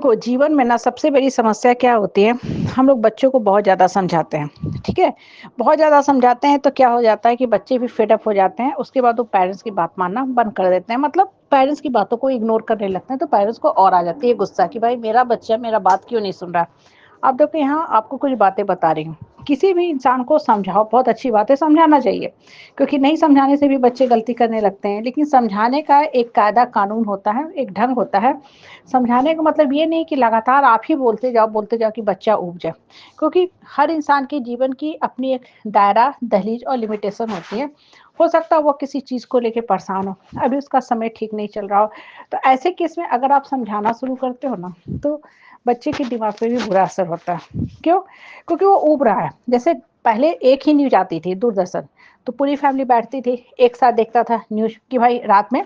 देखो, जीवन में ना सबसे बड़ी समस्या क्या होती है, हम लोग बच्चों को बहुत ज़्यादा समझाते हैं, ठीक है? बहुत ज़्यादा समझाते हैं तो क्या हो जाता है कि बच्चे भी फेड अप हो जाते हैं, उसके बाद वो पेरेंट्स की बात मानना बंद कर देते हैं। मतलब पेरेंट्स की बातों को इग्नोर करने लगते हैं, तो पेरेंट्स को और आ जाती है गुस्सा कि भाई मेरा बच्चा मेरा बात क्यों नहीं सुन रहा। अब देखो यहाँ आपको कुछ बातें बता रही हूँ, किसी भी इंसान को समझाओ, बहुत अच्छी बात है, समझाना चाहिए, क्योंकि नहीं समझाने से भी बच्चे गलती करने लगते हैं। लेकिन समझाने का एक कायदा कानून होता है, एक ढंग होता है। समझाने का मतलब ये नहीं कि लगातार आप ही बोलते जाओ कि बच्चा ऊब जाए, क्योंकि हर इंसान के जीवन की अपनी एक दायरा, दहलीज और लिमिटेशन होती है। हो सकता है वो किसी चीज़ को लेके परेशान हो, अभी उसका समय ठीक नहीं चल रहा हो, तो ऐसे केस में अगर आप समझाना शुरू करते हो ना, तो बच्चे के दिमाग पे भी बुरा असर होता है। क्यों? क्योंकि वो ऊब रहा है। जैसे पहले एक ही न्यूज़ आती थी, दूरदर्शन, तो पूरी फैमिली बैठती थी, एक साथ देखता था न्यूज़ कि भाई रात में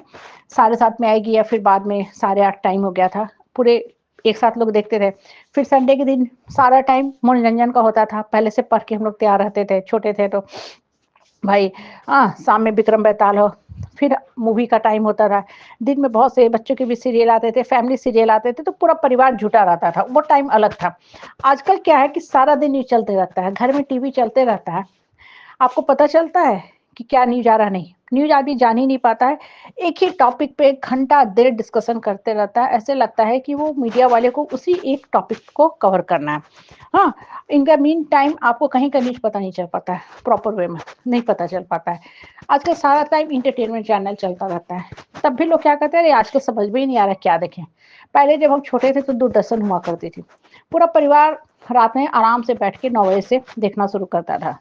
साढ़े 7 में आएगी या फिर बाद में साढ़े 8 टाइम हो गया था, पूरे एक साथ लोग देखते थे। फिर संडे के दिन सारा टाइम मनोरंजन का होता था, पहले से पढ़ के हम लोग तैयार रहते थे, छोटे थे तो भाई शाम में विक्रम बेताल हो, फिर मूवी का टाइम होता था। दिन में बहुत से बच्चों के भी सीरियल आते थे, फैमिली सीरियल आते थे, तो पूरा परिवार जुटा रहता था, वो टाइम अलग था। आजकल क्या है कि सारा दिन न्यूज़ चलते रहता है, घर में टीवी चलते रहता है, आपको पता चलता है कि क्या न्यूज़ आ रहा नहीं, न्यूज़ आदमी जान ही नहीं पाता है। एक ही टॉपिक पे घंटा देर डिस्कशन करते रहता है, ऐसे लगता है कि वो मीडिया वाले को उसी एक टॉपिक को कवर करना है। हाँ, इन द मीन टाइम आपको कहीं का न्यूज़ पता नहीं चल पाता है, प्रॉपर वे में नहीं पता चल पाता है। आजकल सारा टाइम इंटरटेनमेंट चैनल चलता रहता है, तब भी लोग क्या कहते हैं, अरे आजकल समझ में ही नहीं आ रहा क्या देखें। पहले जब हम छोटे थे तो दूरदर्शन हुआ करती थी, पूरा परिवार रात में आराम से बैठ के 9 बजे से देखना शुरू करता था।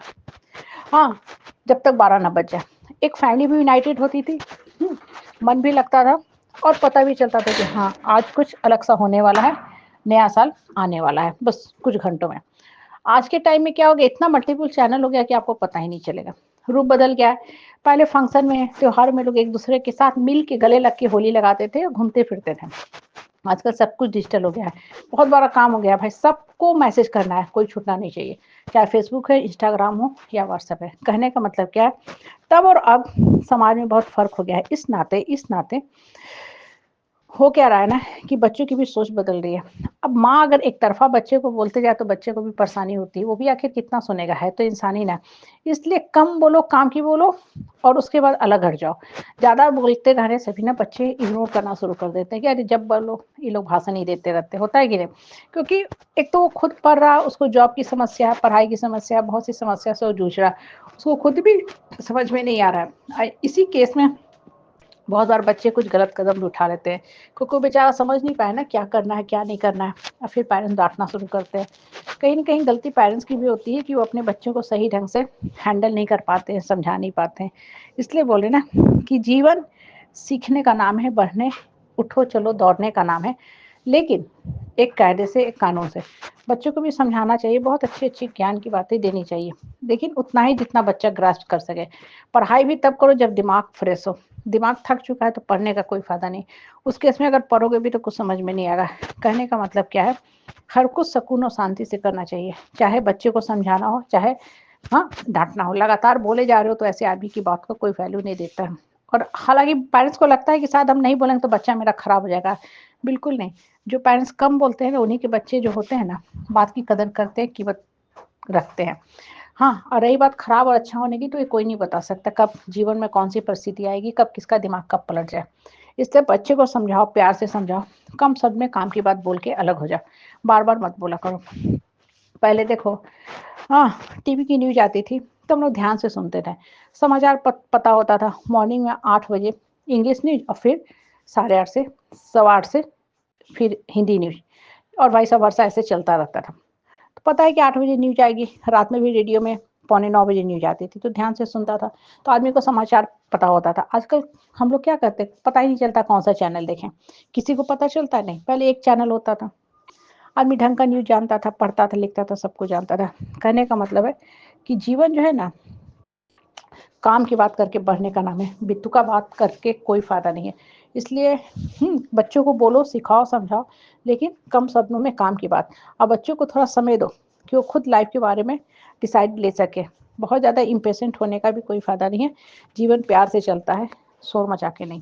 हाँ, जब तक 12 ना बज जाए। एक फैमिली भी यूनाइटेड होती थी, मन भी लगता था और पता भी चलता था कि हाँ, आज कुछ अलग सा होने वाला है, नया साल आने वाला है, बस कुछ घंटों में। आज के टाइम में क्या हो गया, इतना मल्टीपल चैनल हो गया कि आपको पता ही नहीं चलेगा। रूप बदल गया है। पहले फंक्शन में, त्योहार में लोग एक-दूसरे के साथ मिल के गले लग के होली लगाते थे और घूमते-फिरते थे। आजकल सब कुछ डिजिटल हो गया है, बहुत बड़ा काम हो गया है भाई, सबको मैसेज करना है, कोई छूटना नहीं चाहिए, चाहे फेसबुक है, इंस्टाग्राम हो या व्हाट्सएप है। कहने का मतलब क्या है, तब और अब समाज में बहुत फ़र्क हो गया है। इस नाते हो क्या रहा है ना कि बच्चों की भी सोच बदल रही है। अब माँ अगर एक तरफ़ा बच्चे को बोलते जाए तो बच्चे को भी परेशानी होती है, वो भी आखिर कितना सुनेगा, है तो इंसान ही ना। इसलिए कम बोलो, काम की बोलो और उसके बाद अलग हट जाओ। ज़्यादा बोलते रहने से भी ना बच्चे इग्नोर करना शुरू कर देते हैं कि अरे जब बोलो ये लोग भाषण ही देते रहते हैं, होता है कि नहीं? क्योंकि एक तो वो खुद पढ़ रहा, उसको जॉब की समस्या है, पढ़ाई की समस्या है, बहुत सी समस्या से वो जूझ रहा है। उसको खुद भी समझ में नहीं आ रहा है। इसी केस में बहुत बार बच्चे कुछ गलत कदम भी उठा लेते हैं, क्योंकि वो बेचारा समझ नहीं पाया ना क्या करना है, क्या नहीं करना है, और फिर पेरेंट्स डाँटना शुरू करते हैं। कहीं न कहीं गलती पेरेंट्स की भी होती है कि वो अपने बच्चों को सही ढंग से हैंडल नहीं कर पाते हैं, समझा नहीं पाते हैं। इसलिए बोले ना कि जीवन सीखने का नाम है, बढ़ने, उठो चलो दौड़ने का नाम है, लेकिन एक कायदे से, एक कानून से। बच्चों को भी समझाना चाहिए, बहुत अच्छी-अच्छी ज्ञान की बातें देनी चाहिए, लेकिन उतना ही जितना बच्चा ग्रास्प कर सके। पढ़ाई भी तब करो जब दिमाग फ्रेश हो। दिमाग थक चुका है तो पढ़ने का कोई फ़ायदा नहीं। उस केस में अगर पढ़ोगे भी तो कुछ समझ में नहीं आएगा। कहने का मतलब क्या है, हर कुछ सुकून और शांति से करना चाहिए। चाहे बच्चे को समझाना हो, चाहे हाँ, डाँटना हो। लगातार बोले जा रहे हो तो ऐसे आदमी की बात को कोई वैल्यू नहीं देता है। और हालाँकि पेरेंट्स को लगता है कि शायद हम नहीं बोलेंगे तो बच्चा मेरा खराब हो जाएगा। बिल्कुल नहीं। जो पेरेंट्स कम बोलते हैं ना, उन्हीं के बच्चे जो होते हैं ना, बात की कदर करते हैं, कीमत रखते हैं। हाँ, और रही बात खराब और अच्छा होने की, तो ये कोई नहीं बता सकता कब जीवन में कौन-सी परिस्थिति आएगी, कब किसका दिमाग कब पलट जाए। इसलिए बच्चे को समझाओ, प्यार से समझाओ, कम शब्द में काम की बात बोल के अलग हो जाओ। बार-बार मत बोला करो। पहले देखो हाँ, टीवी की न्यूज़ आती थी, तो हम लोग ध्यान से सुनते थे। समाचार पता होता था मॉर्निंग में 8 बजे इंग्लिश न्यूज़ और फिर साढ़े 8 से सवा 8 से फिर हिंदी न्यूज़ और वाइस वर्सा ऐसे चलता रहता था। तो पता है कि 8 बजे न्यूज़ आएगी, रात में भी रेडियो में पौने 9 बजे न्यूज़ आती थी, तो ध्यान से सुनता था, तो आदमी को समाचार पता होता था। आजकल हम लोग क्या करते हैं, पता ही नहीं चलता कौन-सा चैनल देखें, किसी को पता चलता है नहीं, पहले एक चैनल होता था, आदमी ढंग का न्यूज़ जानता था, पढ़ता था, लिखता था, सब कुछ जानता था। कहने का मतलब है कि जीवन जो है ना, काम की बात करके बढ़ने का नाम है, बित्तू का बात करके कोई फ़ायदा नहीं है। इसलिए बच्चों को बोलो, सिखाओ, समझाओ, लेकिन कम शब्दों में काम की बात। और बच्चों को थोड़ा समय दो कि वो खुद लाइफ़ के बारे में डिसाइड ले सकें। बहुत ज़्यादा इम्पेशेंट होने का भी कोई फ़ायदा नहीं है। जीवन प्यार से चलता है, शोर मचा के नहीं।